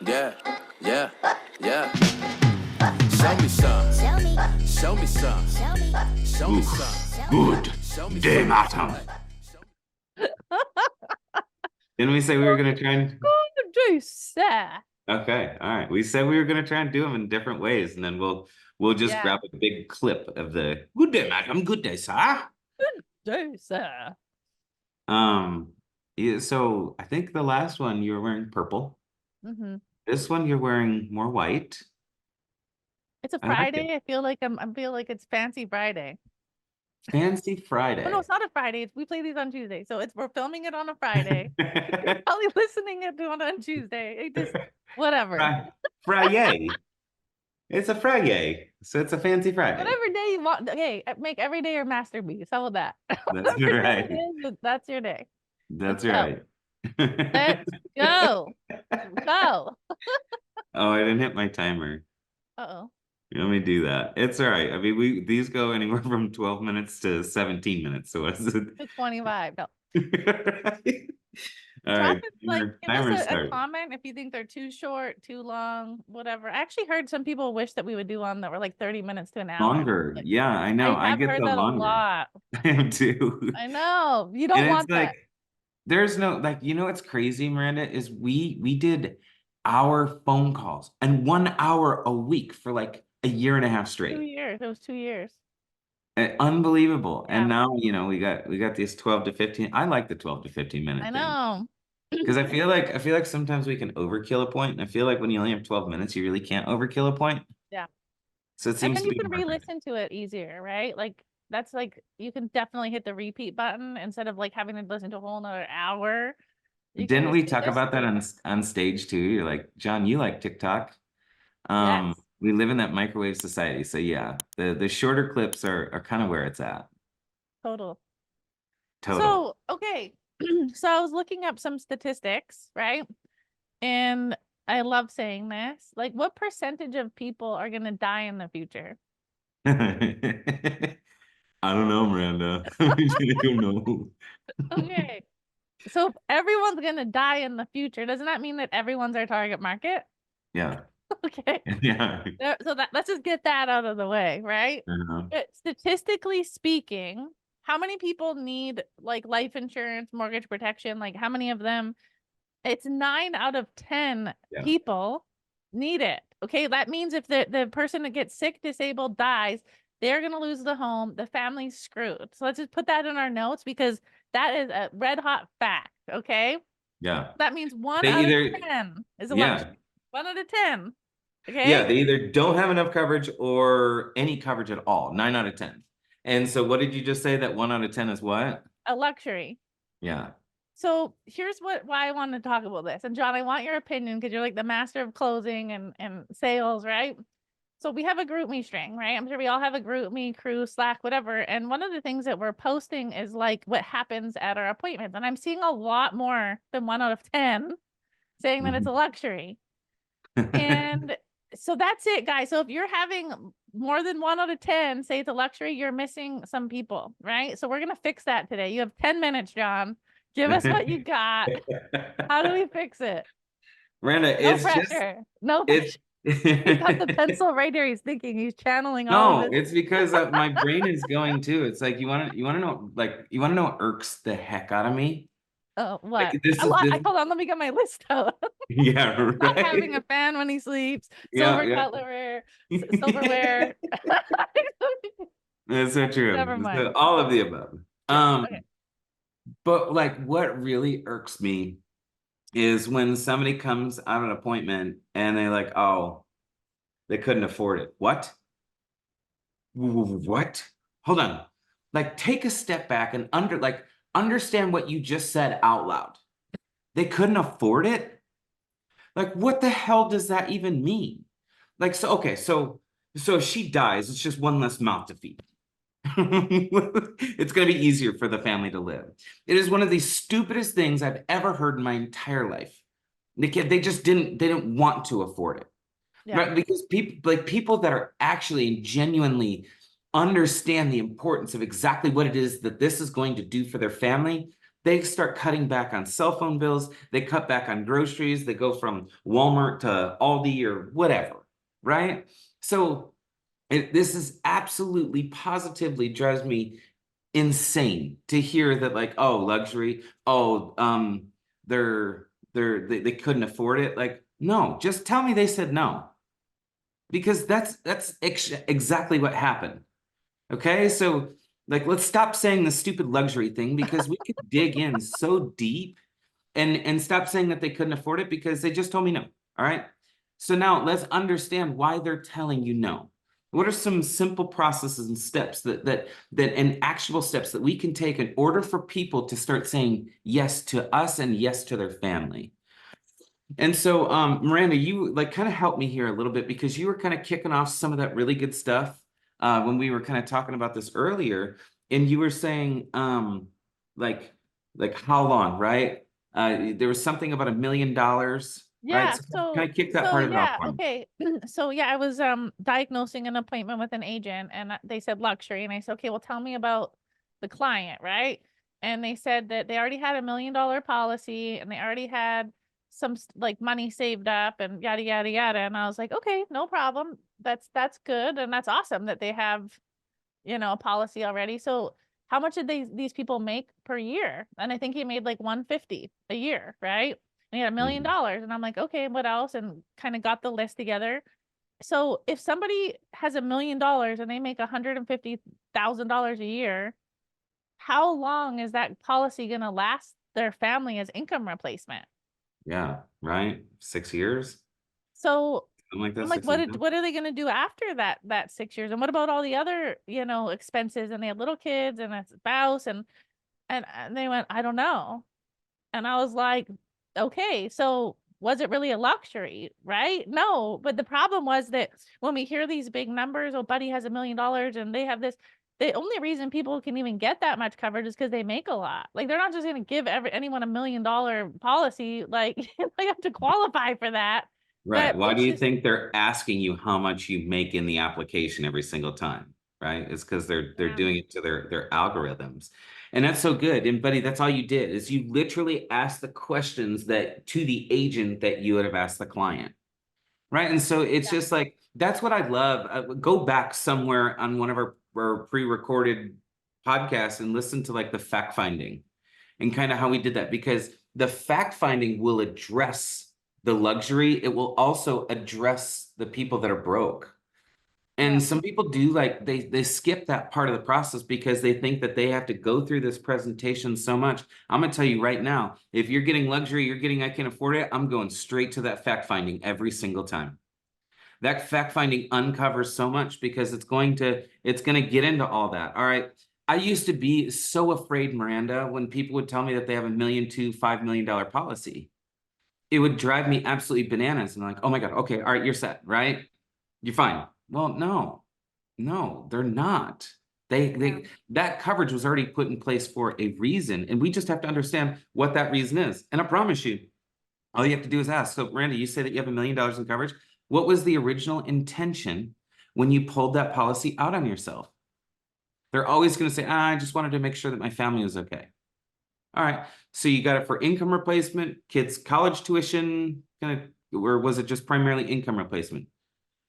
Yeah, yeah, yeah. Show me some. Show me some. Show me some. Good day, madam. Didn't we say we were going to try and... Good day, sir. Okay, all right. We said we were going to try and do them in different ways, and then we'll just grab a big clip of the good day, madam, good day, sir. Good day, sir. Yeah, so I think the last one you were wearing purple. Mm-hmm. This one you're wearing more white. It's a Friday. I feel like I feel like it's Fancy Friday. Fancy Friday. Oh, no, it's not a Friday. We play these on Tuesday, so we're filming it on a Friday. You're probably listening to it on Tuesday. It just whatever. Friday. It's a Friday, so it's a Fancy Friday. Whatever day you want. Okay, make every day your masterpiece. How about that? That's right. That's your day. That's right. Let's go. Go. Oh, I didn't hit my timer. Uh-oh. Let me do that. It's all right. I mean, these go anywhere from 12 minutes to 17 minutes. So what's it? It's 25. No. All right. Like, give us a comment if you think they're too short, too long, whatever. I actually heard some people wish that we would do one that were like 30 minutes to an hour. Longer. Like, yeah, I know. I get heard the that longer. a lot. I am too. I know. You don't want that. Like, there's no, like, you know what's crazy, Miranda, is we did our phone calls and 1 hour a week for like a year and a half straight. 2 years. It was 2 years. Unbelievable. Yeah. And now, you know, we got these 12 to 15. I like the 12 to 15 minute I know. Because I feel like sometimes we can overkill a point. And I feel like when you only have 12 minutes, you really can't overkill a point. Yeah. So it seems and then to you be can re-listen to it easier, right? Like that's like you can definitely hit the repeat button instead of like having to listen to a whole nother hour. Didn't we talk about that on stage too? You're like, John, you like TikTok. Yes. We live in that microwave society. So yeah, the shorter clips are kind of where it's at. Total. So, okay. So I was looking up some statistics, right? And I love saying this. Like, what percentage of people are going to die in the future? I don't know, Miranda. I don't know. Okay. So if everyone's going to die in the future, doesn't that mean that everyone's our target market? Yeah. Okay. Yeah. So let's just get that out of the way, right? Statistically speaking, how many people need like life insurance, mortgage protection? Like how many of them? It's 9 out of 10 people need it. Okay. That means if the person that gets sick, disabled, dies, they're going to lose the home. The family's screwed. So let's just put that in our notes because that is a red hot fact. Okay. Yeah. That means 1 out of 10 is a luxury. 1 out of 10. Okay. Yeah. They either don't have enough coverage or any coverage at all. 9 out of 10. And so what did you just say that 1 out of 10 is what? A luxury. Yeah. So here's why I wanted to talk about this. And John, I want your opinion because you're like the master of closing and sales, right? So we have a GroupMe string, right? I'm sure we all have a GroupMe, Crew, Slack, whatever. And one of the things that we're posting is like what happens at our appointments. And I'm seeing a lot more than 1 out of 10 saying that it's a luxury. And so that's it, guys. So if you're having more than 1 out of 10 say it's a luxury, you're missing some people, right? So we're going to fix that today. You have 10 minutes, John. Give us what you got. How do we fix it? Miranda, no pressure. No pressure. He's got the pencil right there. He's thinking. He's channeling all of it. No, it's because my brain is going too. It's like you want to know what irks the heck out of me? Oh, what? Like, hold on, let me get my list out. Yeah, right. Not having a fan when he sleeps, silver cutlery, silverware. That's so true. Never mind. So all of the above. Okay. But like what really irks me is when somebody comes out of an appointment and they're like, oh, they couldn't afford it. What? What? Hold on. Like take a step back and understand what you just said out loud. They couldn't afford it? Like, what the hell does that even mean? Like, so, okay, so if she dies, it's just one less mouth to feed. It's going to be easier for the family to live. It is one of the stupidest things I've ever heard in my entire life. They didn't want to afford it. Yeah. Right? Because people that are actually genuinely understand the importance of exactly what it is that this is going to do for their family, They start cutting back on cell phone bills. They cut back on groceries. They go from Walmart to Aldi or whatever, right? So this is absolutely positively drives me insane to hear that, like, oh, luxury, oh, they couldn't afford it. Like, no, just tell me they said no, because that's exactly what happened. Okay, so like, let's stop saying the stupid luxury thing, because we could dig in so deep and stop saying that they couldn't afford it, because they just told me no. All right. So now let's understand why they're telling you no. What are some simple processes and steps that and actual steps that we can take in order for people to start saying yes to us and yes to their family? And so, Miranda, you like kind of helped me here a little bit, because you were kind of kicking off some of that really good stuff when we were kind of talking about this earlier, and you were saying like how long, right? There was something about $1 million, right? Yeah, So kind of kick that part of it off for me. okay. So yeah, I was diagnosing an appointment with an agent, and they said luxury, and I said, okay, well, tell me about the client, right? And they said that they already had $1 million policy, and they already had some like money saved up, and yada yada yada. And I was like, okay, no problem. That's good, and that's awesome that they have, you know, a policy already. So how much did these people make per year? And I think he made like 150 a year, right? And he had $1 million. And I'm like, okay, what else? And kind of got the list together. So if somebody has $1 million and they make $150,000 a year, how long is that policy going to last their family as income replacement? Yeah, right. 6 years, So something like that. I'm like, 6 and a half. what are they going to do after that 6 years? And what about all the other, you know, expenses? And they had little kids and a spouse, and they went, I don't know. And I was like, okay, so was it really a luxury, right? No, but the problem was that when we hear these big numbers, oh, buddy has $1 million and they have this, the only reason people can even get that much coverage is because they make a lot. Like, they're not just going to give anyone $1 million policy. Like, they have to qualify for that. Right. But Why do it's you just, think they're asking you how much you make in the application every single time? Right? It's because they're yeah, doing it to their algorithms. And that's so good. And buddy, that's all you did, is you literally asked the questions that to the agent that you would have asked the client. Right. And so it's just like, that's what I love. Go back somewhere on one of our pre-recorded podcasts and listen to like the fact finding and kind of how we did that, because the fact finding will address the luxury. It will also address the people that are broke. And yeah, some people do, like, they skip that part of the process because they think that they have to go through this presentation so much. I'm gonna tell you right now, if you're getting luxury, you're getting I can afford it, I'm going straight to that fact finding every single time. That fact finding uncovers so much, because it's going to get into all that. All right. I used to be so afraid, Miranda, when people would tell me that they have $1 million to $5 million policy. It would drive me absolutely bananas. And I'm like, oh my God, okay, all right, you're set, right? You're fine. Well, no, they're not. That coverage was already put in place for a reason, and we just have to understand what that reason is. And I promise you, all you have to do is ask. So, Randy, you say that you have $1 million in coverage. What was the original intention when you pulled that policy out on yourself? They're always going to say, I just wanted to make sure that my family was okay. All right. So you got it for income replacement, kids' college tuition, or was it just primarily income replacement?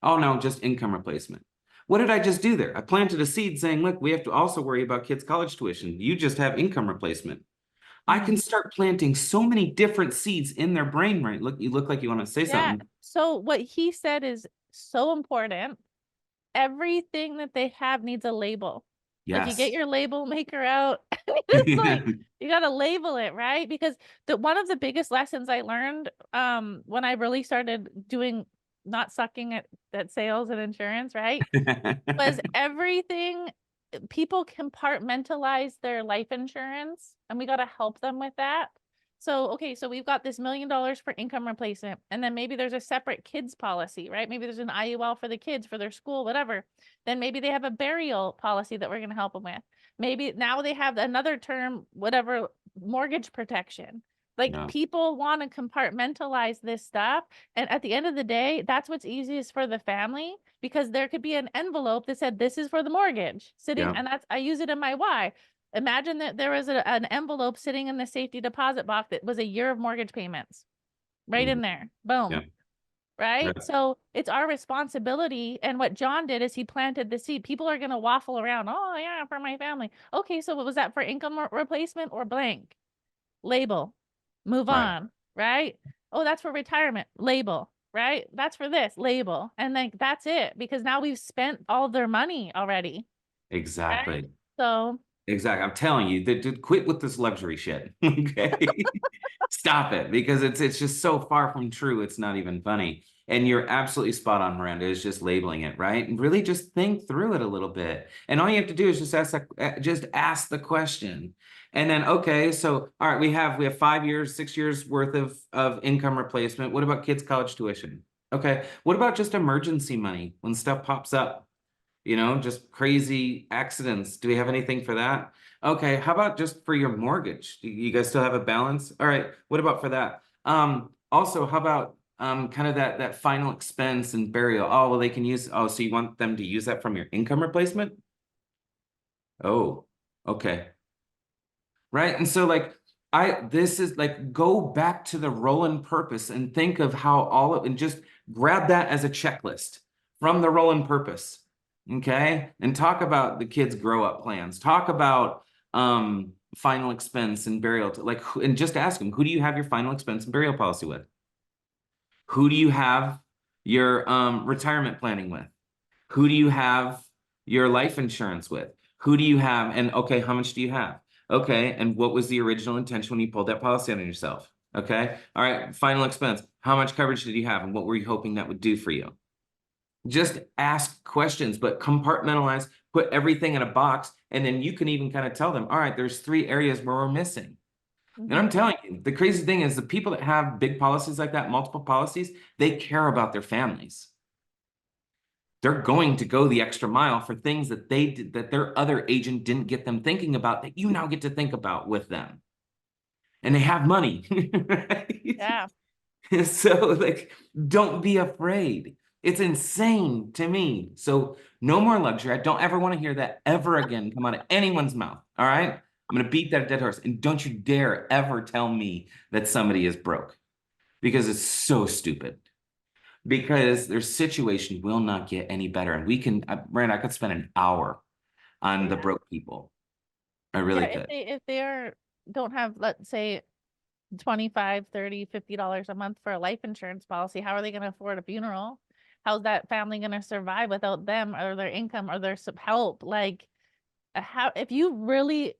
Oh, no, just income replacement. What did I just do there? I planted a seed saying, look, we have to also worry about kids' college tuition. You just have income replacement. I can start planting so many different seeds in their brain, right? Look, you look like you want to say something. So what he said is so important. Everything that they have needs a label. Like, you get Yes. your label maker out. It's like, you got to label it, right? Because one of the biggest lessons I learned when I really started doing, not sucking at sales and insurance, right? Was everything, people compartmentalize their life insurance, and we got to help them with that. So, okay, so we've got this $1 million for income replacement, and then maybe there's a separate kids policy, right? Maybe there's an IUL for the kids, for their school, whatever. Then maybe they have a burial policy that we're going to help them with. Maybe now they have another term, whatever, mortgage protection. Like, Yeah. people want to compartmentalize this stuff. And at the end of the day, that's what's easiest for the family, because there could be an envelope that said, this is for the mortgage sitting. Yeah. And I use it in my why. Imagine that there was an envelope sitting in the safety deposit box that was a year of mortgage payments right in there. Boom. Yeah. Right. Right. So it's our responsibility. And what John did is he planted the seed. People are going to waffle around. Oh, yeah, for my family. Okay. So what was that, for income replacement or blank? Label. Move Right. on. Right. Oh, that's for retirement. Label. Right. That's for this. Label. And like, that's it. Because now we've spent all their money already. Exactly. Right? So Exactly. I'm telling you, that quit with this luxury shit. Okay. Stop it, because it's just so far from true. It's not even funny. And you're absolutely spot on, Miranda. It's just labeling it, right? And really just think through it a little bit. And all you have to do is just ask the question. And then, okay, so all right, we have 5 years, 6 years worth of income replacement. What about kids' college tuition? Okay. What about just emergency money when stuff pops up? You know, just crazy accidents. Do we have anything for that? Okay, how about just for your mortgage? Do you guys still have a balance? All right, what about for that? Also, how about kind of that final expense and burial? Oh, well, they can use, oh, so you want them to use that from your income replacement? Oh, okay. Right. And so like this is like, go back to the role and purpose and think of how all of, and just grab that as a checklist from the role and purpose. Okay. And talk about the kids' grow up plans, talk about final expense and burial, like, and just ask them, who do you have your final expense and burial policy with? Who do you have your retirement planning with? Who do you have your life insurance with? Who do you have? And okay, how much do you have? Okay, and what was the original intention when you pulled that policy on yourself? Okay, all right, final expense. How much coverage did you have, and what were you hoping that would do for you? Just ask questions, but compartmentalize, put everything in a box, and then you can even kind of tell them, all right, there's 3 areas where we're missing. And I'm telling you, the crazy thing is the people that have big policies like that, multiple policies, they care about their families. They're going to go the extra mile for things that they did, that their other agent didn't get them thinking about, that you now get to think about with them. And they have money. Right? yeah. So like, don't be afraid. It's insane to me. So no more luxury. I don't ever want to hear that ever again come out of anyone's mouth. All right. I'm going to beat that dead horse. And don't you dare ever tell me that somebody is broke, because it's so stupid. Because their situation will not get any better. And we can, Miranda, I could spend an hour on the broke people. I really Yeah, could. if they are don't have, let's say, $25, $30, $50 a month for a life insurance policy, how are they going to afford a funeral? How's that family going to survive without them or their income or their help? Like, how, if you really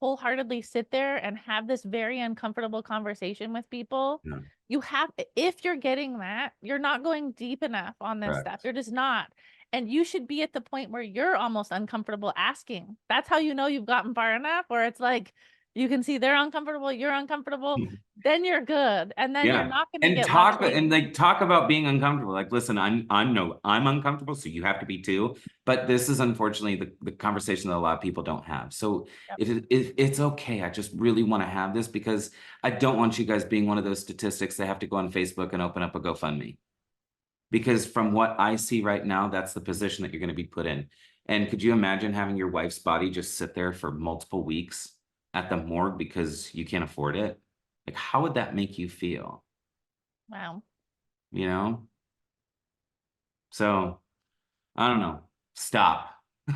wholeheartedly sit there and have this very uncomfortable conversation with people, Yeah. you have, if you're getting that, you're not going deep enough on this Correct. stuff. You're just not. And you should be at the point where you're almost uncomfortable asking. That's how you know you've gotten far enough, where it's like, you can see they're uncomfortable, you're uncomfortable, then you're good. And then you're Yeah. not going to And get talk luxury. and like talk about being uncomfortable. Like, listen, I'm uncomfortable, so you have to be too. But this is unfortunately the conversation that a lot of people don't have. So Yep. it's okay. I just really want to have this because I don't want you guys being one of those statistics that have to go on Facebook and open up a GoFundMe. Because from what I see right now, that's the position that you're going to be put in. And could you imagine having your wife's body just sit there for multiple weeks at the morgue because you can't afford it? Like, how would that make you feel? Wow. You know? So, I don't know. Stop.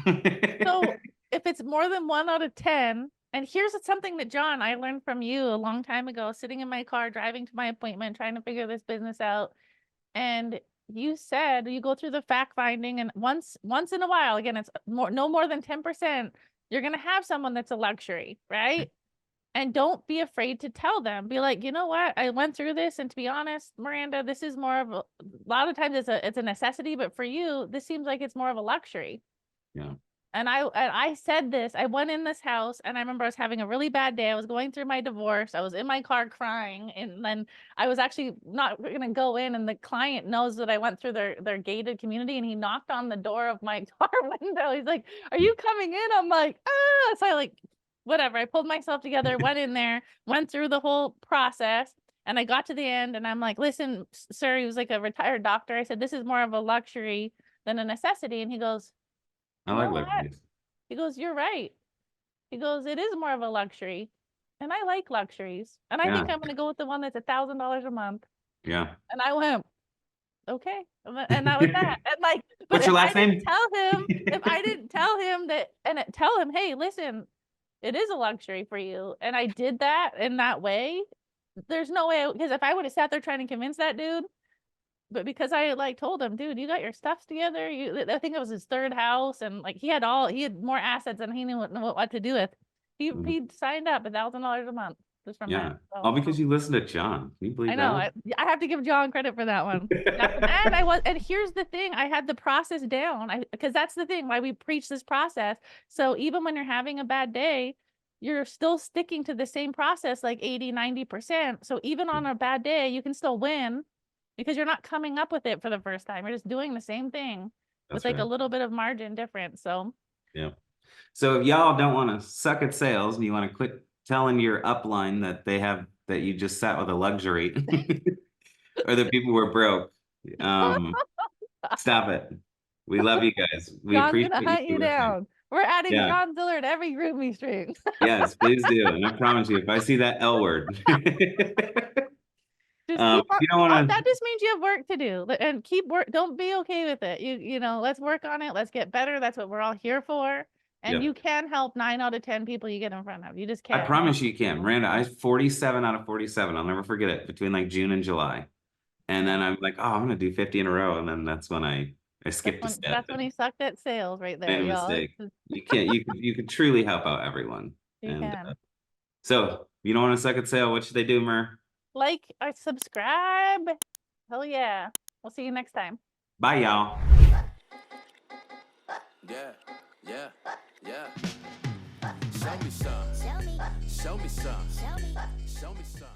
So if it's more than 1 out of 10, and here's something that, John, I learned from you a long time ago, sitting in my car, driving to my appointment, trying to figure this business out. And you said you go through the fact finding, and once in a while, again, it's no more than 10%, you're going to have someone that's a luxury, right? And don't be afraid to tell them. Be like, you know what? I went through this, and to be honest, Miranda, this is more of a lot of times it's a necessity, but for you, this seems like it's more of a luxury. Yeah. And I said this, I went in this house, and I remember I was having a really bad day. I was going through my divorce. I was in my car crying. And then I was actually not going to go in. And the client knows that I went through their gated community, and he knocked on the door of my car window. He's like, "Are you coming in?" I'm like, "Ah." So I like, whatever. I pulled myself together, went in there, went through the whole process. And I got to the end, and I'm like, "Listen, sir," he was like a retired doctor. I said, "This is more of a luxury than a necessity." And he goes, I "You like know what?" luxuries. He goes, "You're right." He goes, it is more of a luxury. And I like luxuries. And I Yeah. think I'm going to go with the one that's $1,000 a month. Yeah. And I went, okay. And that was that. And like, but What's if your I last didn't name? tell him, if I didn't tell him that, and tell him, hey, listen, it is a luxury for you. And I did that in that way. There's no way, because if I would have sat there trying to convince that dude, but because I like told him, dude, you got your stuff together. I think it was his third house, and like he had more assets than he knew what to do with. He signed up $1,000 a month just from Yeah. that. So, All because you listened to John. Can you believe I know. that? I have to give John credit for that one. And here's the thing, I had the process down. Because that's the thing why we preach this process. So even when you're having a bad day, you're still sticking to the same process like 80-90%. So even on a bad day, you can still win because you're not coming up with it for the first time. You're just doing the same thing with like a little bit of margin difference. So yeah. So if y'all don't want to suck at sales and you want to quit telling your upline that you just sat with a luxury or that people were broke, stop it. We love you guys. We John's appreciate gonna hunt you listening. down. We're adding Yeah. John Ziller to every group me string. Yes, please do. And I promise you, if I see that L word, Just keep on, you don't want to. that just means you have work to do, and keep work. Don't be okay with it. You know, let's work on it. Let's get better. That's what we're all here for. And Yep. you can help 9 out of 10 people you get in front of. You just I can't. promise you can. Miranda, I 47 out of 47. I'll never forget it, between like June and July. And then I'm like, oh, I'm gonna do 50 in a row. And then that's when I skipped a step. That's when he sucked at sales right there, Made a y'all. mistake. You can't, you could truly help out everyone. You can. So you don't want to suck at sale, what should they do, Mer? Like or subscribe. Hell yeah. We'll see you next time. Bye, y'all. Yeah, yeah, yeah. Show me some. Show me some. Show me some.